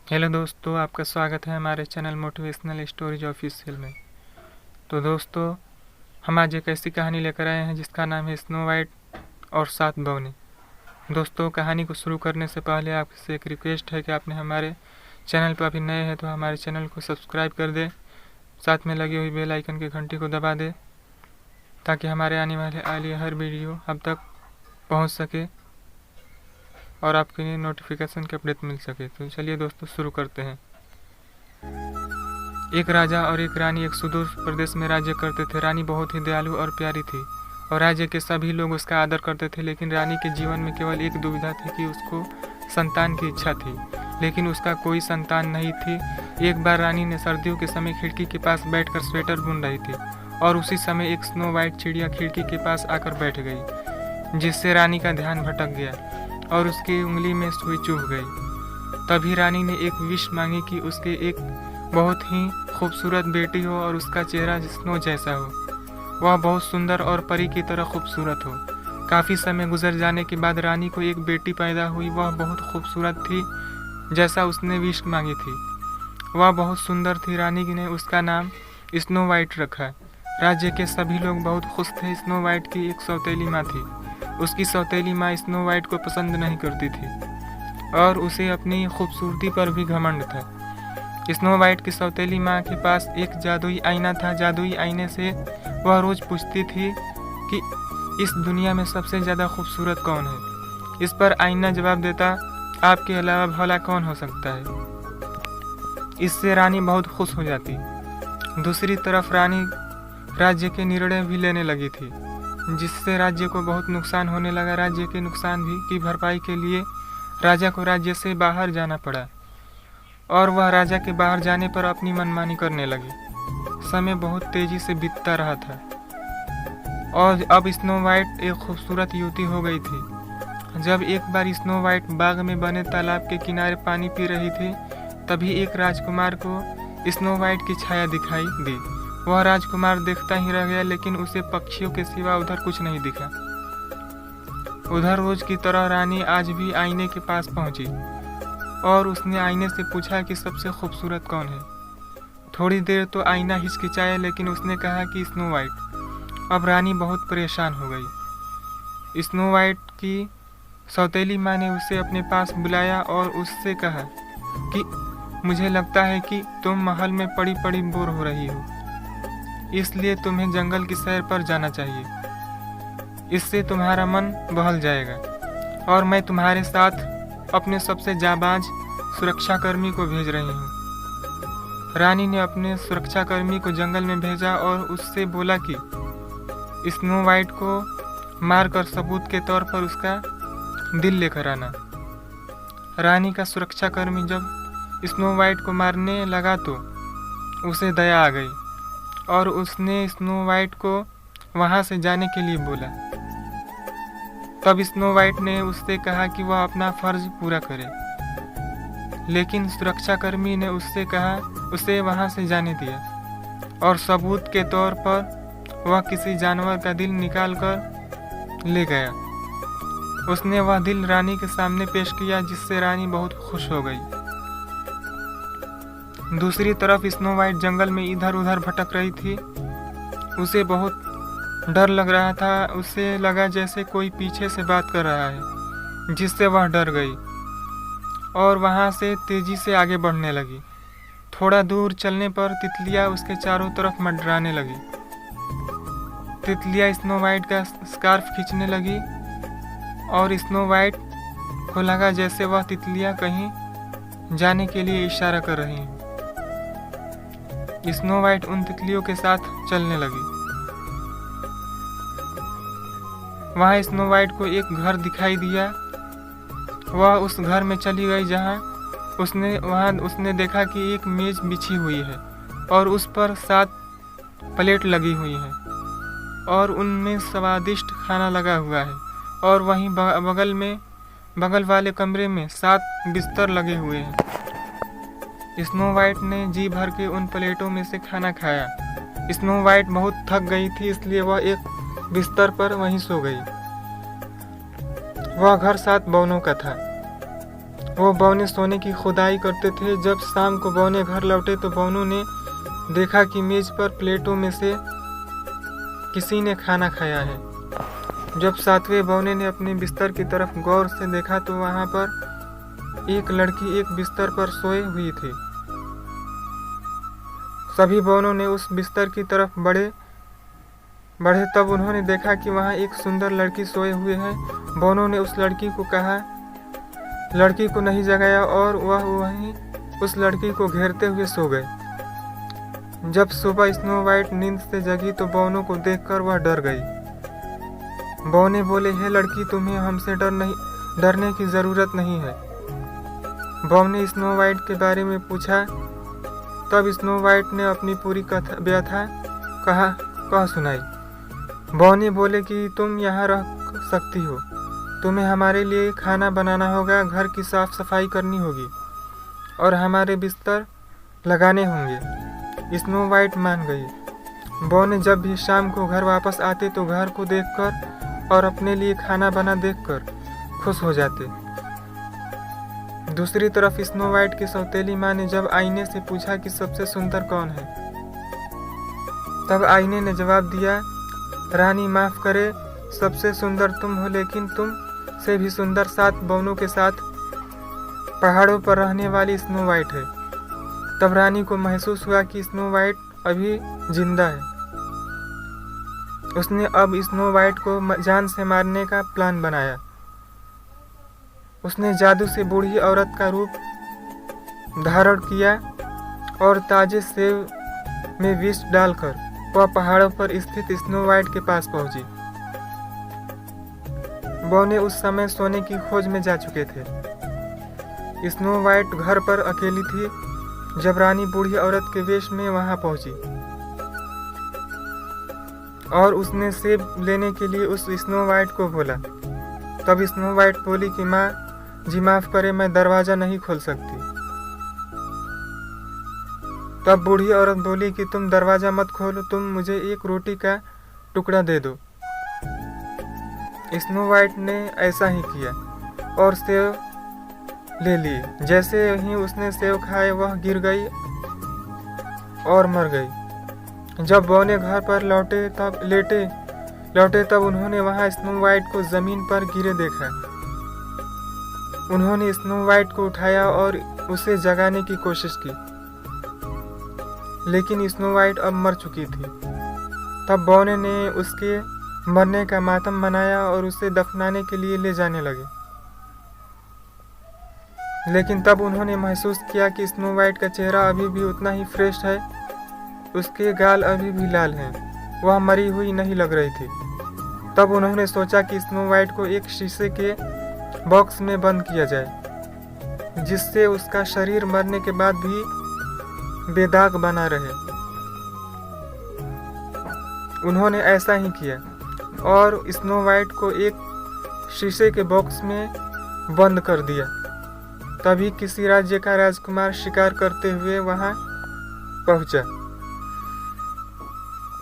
Hello दोस्तों, आपका स्वागत है हमारे चैनल मोटिवेशनल स्टोरीज ऑफिशियल में। तो दोस्तों, हम आज एक ऐसी कहानी लेकर आए हैं जिसका नाम है स्नो वाइट और 7 बौने। दोस्तों, कहानी को शुरू करने से पहले आपसे एक रिक्वेस्ट है कि आपने हमारे चैनल पर अभी नए हैं तो हमारे चैनल को सब्सक्राइब कर दें, साथ में लगी हुई बेल आइकन की घंटी को दबा दें ताकि हमारे आने वाले हर वीडियो अब तक पहुंच सके और आपके लिए नोटिफिकेशन की अपडेट मिल सके। तो चलिए दोस्तों, शुरू करते हैं। एक राजा और एक रानी एक सुदूर प्रदेश में राज्य करते थे। रानी बहुत ही दयालु और प्यारी थी और राज्य के सभी लोग उसका आदर करते थे। लेकिन रानी के जीवन में केवल एक दुविधा थी कि उसको संतान की इच्छा थी, लेकिन उसका कोई संतान नहीं थी। एक बार रानी ने सर्दियों के समय खिड़की के पास बैठकर स्वेटर बुन रही थी और उसी समय एक स्नो वाइट चिड़िया खिड़की के पास आकर बैठ गई, जिससे रानी का ध्यान भटक गया और उसकी उंगली में सुई चुभ गई। तभी रानी ने एक विश मांगी कि उसके एक बहुत ही खूबसूरत बेटी हो और उसका चेहरा स्नो जैसा हो, वह बहुत सुंदर और परी की तरह खूबसूरत हो। काफ़ी समय गुजर जाने के बाद रानी को एक बेटी पैदा हुई। वह बहुत खूबसूरत थी, जैसा उसने विश मांगी थी। वह बहुत सुंदर थी। रानी ने उसका नाम स्नो वाइट रखा। राज्य के सभी लोग बहुत खुश थे। स्नो वाइट की एक सौतेली माँ थी। उसकी सौतेली माँ स्नो वाइट को पसंद नहीं करती थी और उसे अपनी खूबसूरती पर भी घमंड था। स्नो वाइट की सौतेली माँ के पास एक जादुई आईना था। जादुई आईने से वह रोज पूछती थी कि इस दुनिया में सबसे ज़्यादा खूबसूरत कौन है। इस पर आईना जवाब देता, आपके अलावा भला कौन हो सकता है। इससे रानी बहुत खुश हो जाती। दूसरी तरफ रानी राज्य के निर्णय भी लेने लगी थी, जिससे राज्य को बहुत नुकसान होने लगा। राज्य के नुकसान भी की भरपाई के लिए राजा को राज्य से बाहर जाना पड़ा और वह राजा के बाहर जाने पर अपनी मनमानी करने लगी। समय बहुत तेजी से बीतता रहा था और अब स्नो वाइट एक खूबसूरत युवती हो गई थी। जब एक बार स्नो वाइट बाग में बने तालाब के किनारे पानी पी रही थी, तभी एक राजकुमार को स्नो वाइट की छाया दिखाई दी। वह राजकुमार देखता ही रह गया, लेकिन उसे पक्षियों के सिवा उधर कुछ नहीं दिखा। उधर रोज की तरह रानी आज भी आईने के पास पहुंची और उसने आईने से पूछा कि सबसे खूबसूरत कौन है। थोड़ी देर तो आईना हिचकिचाया, लेकिन उसने कहा कि स्नो वाइट। अब रानी बहुत परेशान हो गई। स्नो वाइट की सौतेली माँ ने उसे अपने पास बुलाया और उससे कहा कि मुझे लगता है कि तुम महल में पड़ी पड़ी बोर हो रही हो, इसलिए तुम्हें जंगल की सैर पर जाना चाहिए। इससे तुम्हारा मन बहल जाएगा और मैं तुम्हारे साथ अपने सबसे जाबाज सुरक्षाकर्मी को भेज रही हूँ। रानी ने अपने सुरक्षाकर्मी को जंगल में भेजा और उससे बोला कि स्नो वाइट को मारकर सबूत के तौर पर उसका दिल लेकर आना। रानी का सुरक्षाकर्मी जब स्नो वाइट को मारने लगा तो उसे दया आ गई और उसने स्नो वाइट को वहाँ से जाने के लिए बोला। तब स्नो वाइट ने उससे कहा कि वह अपना फर्ज पूरा करे, लेकिन सुरक्षाकर्मी ने उससे कहा उसे वहाँ से जाने दिया और सबूत के तौर पर वह किसी जानवर का दिल निकाल कर ले गया। उसने वह दिल रानी के सामने पेश किया, जिससे रानी बहुत खुश हो गई। दूसरी तरफ स्नो वाइट जंगल में इधर उधर भटक रही थी। उसे बहुत डर लग रहा था। उसे लगा जैसे कोई पीछे से बात कर रहा है, जिससे वह डर गई और वहां से तेजी से आगे बढ़ने लगी। थोड़ा दूर चलने पर तितलियां उसके चारों तरफ मंडराने लगी। तितलियां स्नो वाइट का स्कार्फ खींचने लगी और स्नो वाइट को लगा जैसे वह तितलियां कहीं जाने के लिए इशारा कर रही हैं। स्नो वाइट उन तितलियों के साथ चलने लगी। वहाँ स्नो वाइट को एक घर दिखाई दिया। वह उस घर में चली गई जहाँ उसने देखा कि एक मेज बिछी हुई है और उस पर 7 प्लेट लगी हुई हैं और उनमें स्वादिष्ट खाना लगा हुआ है और वहीं बगल वाले कमरे में 7 बिस्तर लगे हुए हैं। स्नो वाइट ने जी भर के उन प्लेटों में से खाना खाया। स्नो वाइट बहुत थक गई थी, इसलिए वह एक बिस्तर पर वहीं सो गई। वह घर 7 बौनों का था। वो बौने सोने की खुदाई करते थे। जब शाम को बौने घर लौटे तो बौनों ने देखा कि मेज पर प्लेटों में से किसी ने खाना खाया है। जब सातवें बौने ने अपने बिस्तर की तरफ गौर से देखा तो वहां पर एक लड़की एक बिस्तर पर सोए हुई थी। सभी बौनों ने उस बिस्तर की तरफ बढ़े तब उन्होंने देखा कि वहां एक सुंदर लड़की सोए हुए है। बौनों ने उस लड़की को कहा, लड़की को नहीं जगाया और वह वहीं उस लड़की को घेरते हुए सो गए। जब सुबह स्नो वाइट नींद से जगी तो बौनों को देखकर वह डर गई। बौने बोले, हे लड़की, तुम्हें हमसे डरने की जरूरत नहीं है। बौने स्नो वाइट के बारे में पूछा। तब स्नो वाइट ने अपनी पूरी व्यथा कह सुनाई। बौने बोले कि तुम यहाँ रह सकती हो, तुम्हें हमारे लिए खाना बनाना होगा, घर की साफ सफाई करनी होगी और हमारे बिस्तर लगाने होंगे। स्नो वाइट मान गई। बौने जब भी शाम को घर वापस आते तो घर को देखकर और अपने लिए खाना बना देखकर खुश हो जाते। दूसरी तरफ स्नो वाइट की सौतेली माँ ने जब आईने से पूछा कि सबसे सुंदर कौन है, तब आईने ने जवाब दिया, रानी माफ करे, सबसे सुंदर तुम हो, लेकिन तुम से भी सुंदर 7 बौनों के साथ पहाड़ों पर रहने वाली स्नो वाइट है। तब रानी को महसूस हुआ कि स्नो वाइट अभी जिंदा है। उसने अब स्नो वाइट को जान से मारने का प्लान बनाया। उसने जादू से बूढ़ी औरत का रूप धारण किया और ताजे सेब में विष डालकर वह पहाड़ों पर स्थित स्नो वाइट के पास पहुंची। बौने उस समय सोने की खोज में जा चुके थे। स्नो वाइट घर पर अकेली थी जब रानी बूढ़ी औरत के वेश में वहां पहुंची और उसने सेब लेने के लिए उस स्नो वाइट को बोला। तब स्नो वाइट बोली कि माँ जी माफ करे, मैं दरवाजा नहीं खोल सकती। तब बूढ़ी औरत बोली कि तुम दरवाजा मत खोलो, तुम मुझे एक रोटी का टुकड़ा दे दो। स्नो वाइट ने ऐसा ही किया और सेब ले लिए। जैसे ही उसने सेब खाए वह गिर गई और मर गई। जब बौने घर पर लौटे तब उन्होंने वहां स्नो वाइट को जमीन पर गिरे देखा। उन्होंने स्नो वाइट को उठाया और उसे जगाने की कोशिश की, लेकिन स्नो वाइट अब मर चुकी थी। तब बौने ने उसके मरने का मातम मनाया और उसे दफनाने के लिए ले जाने लगे। लेकिन तब उन्होंने महसूस किया कि स्नो वाइट का चेहरा अभी भी उतना ही फ्रेश है, उसके गाल अभी भी लाल हैं, वह मरी हुई नहीं लग रही थी। तब उन्होंने सोचा कि स्नो वाइट को एक शीशे के बॉक्स में बंद किया जाए, जिससे उसका शरीर मरने के बाद भी बेदाग बना रहे। उन्होंने ऐसा ही किया और स्नो वाइट को एक शीशे के बॉक्स में बंद कर दिया। तभी किसी राज्य का राजकुमार शिकार करते हुए वहां पहुंचा।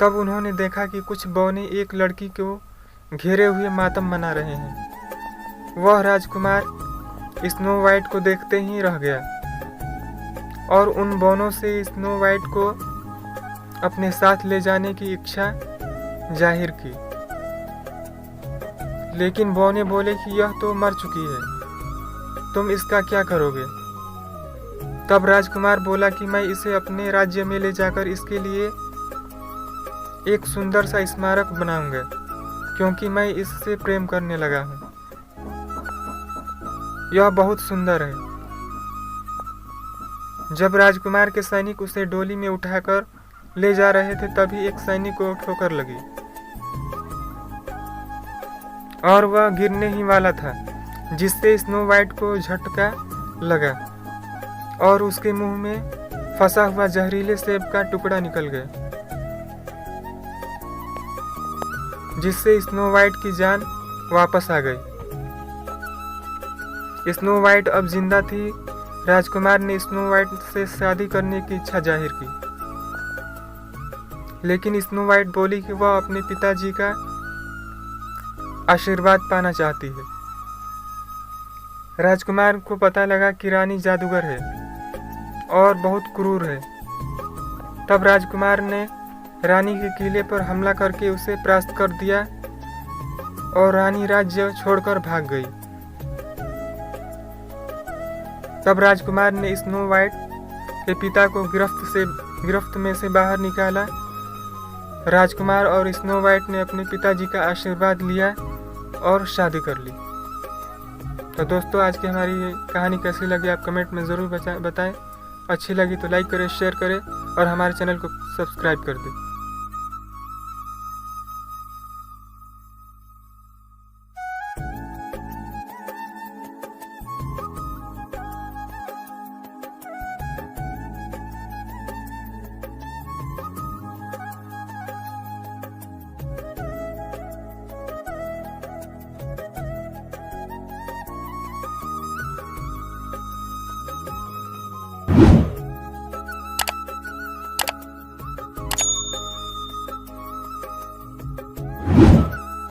तब उन्होंने देखा कि कुछ बौने एक लड़की को घेरे हुए मातम मना रहे हैं। वह राजकुमार स्नो वाइट को देखते ही रह गया और उन बौनों से स्नो वाइट को अपने साथ ले जाने की इच्छा जाहिर की। लेकिन बौने बोले कि यह तो मर चुकी है, तुम इसका क्या करोगे? तब राजकुमार बोला कि मैं इसे अपने राज्य में ले जाकर इसके लिए एक सुंदर सा स्मारक बनाऊंगा, क्योंकि मैं इससे प्रेम करने लगा हूं। यह बहुत सुंदर है। जब राजकुमार के सैनिक उसे डोली में उठाकर ले जा रहे थे तभी एक सैनिक को ठोकर लगी और वह गिरने ही वाला था, जिससे स्नो वाइट को झटका लगा और उसके मुंह में फंसा हुआ जहरीले सेब का टुकड़ा निकल गया, जिससे स्नो वाइट की जान वापस आ गई। स्नो वाइट अब जिंदा थी। राजकुमार ने स्नो वाइट से शादी करने की इच्छा जाहिर की, लेकिन स्नो वाइट बोली कि वह अपने पिताजी का आशीर्वाद पाना चाहती है। राजकुमार को पता लगा कि रानी जादूगर है और बहुत क्रूर है। तब राजकुमार ने रानी के किले पर हमला करके उसे परास्त कर दिया और रानी राज्य छोड़कर भाग गई। तब राजकुमार ने स्नो वाइट के पिता को गिरफ्त में से बाहर निकाला। राजकुमार और स्नो वाइट ने अपने पिताजी का आशीर्वाद लिया और शादी कर ली। तो दोस्तों, आज की हमारी ये कहानी कैसी लगी आप कमेंट में ज़रूर बताएं। अच्छी लगी तो लाइक करें, शेयर करें और हमारे चैनल को सब्सक्राइब कर दें।